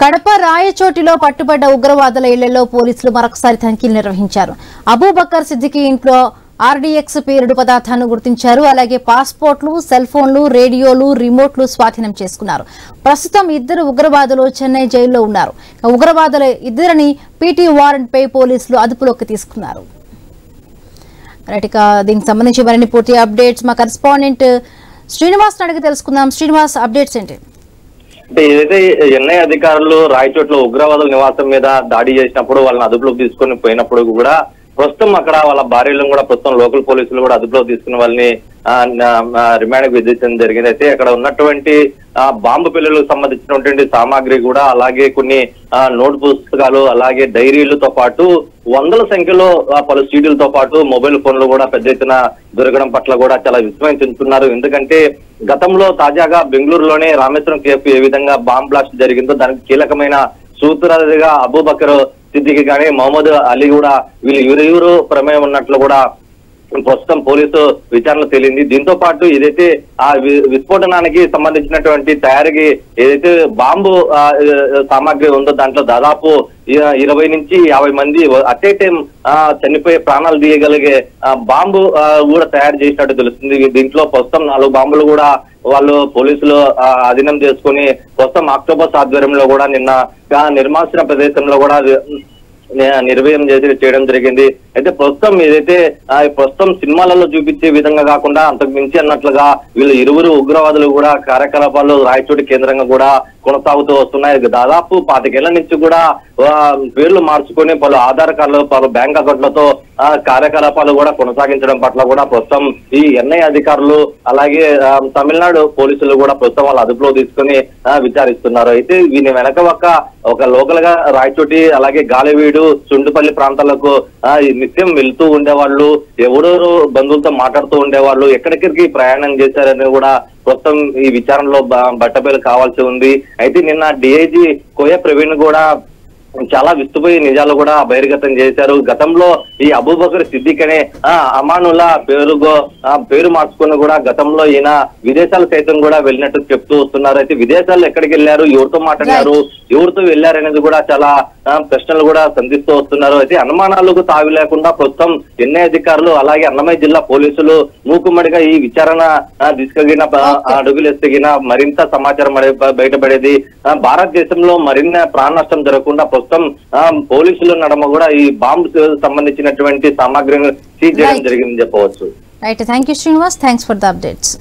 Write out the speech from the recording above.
కడప రాయచోటిలో పట్టుబడ్డ ఉగ్రవాదుల ఇళ్లలో పోలీసులు మరొకసారి తనిఖీలు నిర్వహించారు. అబూబకర్ సిద్దికి ఇంట్లో ఆర్డీఎక్స్ పేరుడు పదార్థాలను గుర్తించారు. అలాగే పాస్పోర్ట్లు, సెల్ ఫోన్లు, రేడియోలు, రిమోట్లు స్వాధీనం చేసుకున్నారు. ప్రస్తుతం ఇద్దరు ఉగ్రవాదులు చెన్నై జైల్లో ఉన్నారు. ఉగ్రవాదుల ఇద్దరిని పీటీ వారెంట్ పై పోలీసులు అదుపులోకి తీసుకున్నారు. దీనికి సంబంధించి మరిన్ని పూర్తి అప్డేట్స్ మా కరెస్పాండెంట్ శ్రీనివాస్ అడిగి తెలుసుకుందాం. శ్రీనివాస్, అప్డేట్స్ ఏంటి? అంటే ఏదైతే ఎన్ఐ అధికారులు రాయచోట్ల ఉగ్రవాదుల నివాసం మీద దాడి చేసినప్పుడు వాళ్ళని అదుపులోకి తీసుకొని పోయినప్పుడు కూడా ప్రస్తుతం అక్కడ వాళ్ళ భార్యలను కూడా ప్రస్తుతం లోకల్ పోలీసులు కూడా అదుపులోకి తీసుకుని వాళ్ళని రిమాండ్ విధించడం జరిగింది. అయితే అక్కడ ఉన్నటువంటి బాంబు పిల్లలకు సంబంధించినటువంటి సామాగ్రి కూడా, అలాగే కొన్ని నోట్ పుస్తకాలు, అలాగే డైరీలతో పాటు వందల సంఖ్యలో పలు సీడీలతో పాటు మొబైల్ ఫోన్లు కూడా పెద్ద ఎత్తున దొరకడం పట్ల కూడా చాలా విస్మయం చెందుతున్నారు. ఎందుకంటే గతంలో తాజాగా బెంగళూరులోనే రామేశ్వరం కేఫ్ ఏ విధంగా బాంబ్ బ్లాస్ట్ జరిగిందో దానికి కీలకమైన సూత్రధారిగా అబూబకర్ సిద్దికి కానీ మహమ్మద్ అలీ కూడా వీళ్ళు ఎవరు ప్రమేయం ఉన్నట్లు కూడా ప్రస్తుతం పోలీసు విచారణ తేలింది. దీంతో పాటు ఏదైతే ఆ విస్ఫోటనానికి సంబంధించినటువంటి తయారీకి ఏదైతే బాంబు సామాగ్రి ఉందో దాంట్లో దాదాపు 20 నుంచి 50 మంది అట్ ఏ టైం చనిపోయే ప్రాణాలు తీయగలిగే బాంబు కూడా తయారు చేసినట్టు తెలుస్తుంది. దీంట్లో ప్రస్తుతం 4 బాంబులు కూడా వాళ్ళు పోలీసులు అధీనం చేసుకుని ప్రస్తుతం ఆక్టోబస్ ఆధ్వర్యంలో కూడా నిన్న నిర్మానుష్య ప్రదేశంలో కూడా నిర్వహణ చేయడం జరిగింది. అయితే ప్రస్తుతం ఏదైతే ప్రస్తుతం సినిమాలలో చూపించే విధంగా కాకుండా అంతకు మించి అన్నట్లుగా వీళ్ళు ఇరువురు ఉగ్రవాదులు కూడా కార్యకలాపాలు రాయచోటి కేంద్రంగా కూడా కొనసాగుతూ వస్తున్నాయి. దాదాపు 25 ఏళ్ల నుంచి కూడా పేర్లు మార్చుకొని పలు ఆధార్ కార్డులు, పలు బ్యాంక్ అకౌంట్లతో కార్యకలాపాలు కూడా కొనసాగించడం పట్ల కూడా ప్రస్తుతం ఈ ఎన్ఐ అధికారులు అలాగే తమిళనాడు పోలీసులు కూడా ప్రస్తుతం వాళ్ళ అదుపులో తీసుకుని విచారిస్తున్నారు. అయితే వీని వెనక ఒక లోకల్ గా రాయచోటి అలాగే గాలివీడు, చుండుపల్లి ప్రాంతాలకు నిత్యం వెళ్తూ ఉండేవాళ్ళు, ఎవరెవరు బంధువులతో మాట్లాడుతూ ఉండేవాళ్ళు, ఎక్కడెక్కడికి ప్రయాణం చేశారని కూడా ప్రస్తుతం ఈ విచారణలో బట్టబయలు కావాల్సి ఉంది. అయితే నిన్న డిఐజీ కోయ ప్రవీణ్ కూడా చాలా విస్తుపోయి నిజాలు కూడా బహిర్గతం చేశారు. గతంలో ఈ అబూబకర్ సిద్దిక్ అనే అమానుల్లా పేరు మార్చుకుని కూడా గతంలో ఈయన విదేశాలు సైతం కూడా వెళ్ళినట్టు చెప్తూ వస్తున్నారు. అయితే విదేశాల్లో ఎక్కడికి వెళ్ళారు, ఎవరితో మాట్లాడారు, ఎవరితో వెళ్ళారనేది కూడా చాలా ప్రశ్నలు కూడా సంధిస్తూ వస్తున్నారు. అయితే అనుమానాలకు తావి లేకుండా ప్రస్తుతం ఎన్ఐ అధికారులు అలాగే అన్నమయ్య జిల్లా పోలీసులు మూకుమ్మడిగా ఈ విచారణ తీసుకెగిన అడుగులేస్తగిన మరింత సమాచారం బయటపడేది. భారతదేశంలో మరిన్ని ప్రాణ నష్టం జరగకుండా ప్రస్తుతం పోలీసుల నడమ కూడా ఈ బాంబు సంబంధించినటువంటి సామాగ్రిని సీజ్ చేయడం జరిగిందని చెప్పవచ్చు. Right, thank you Srinivas, thanks for the updates.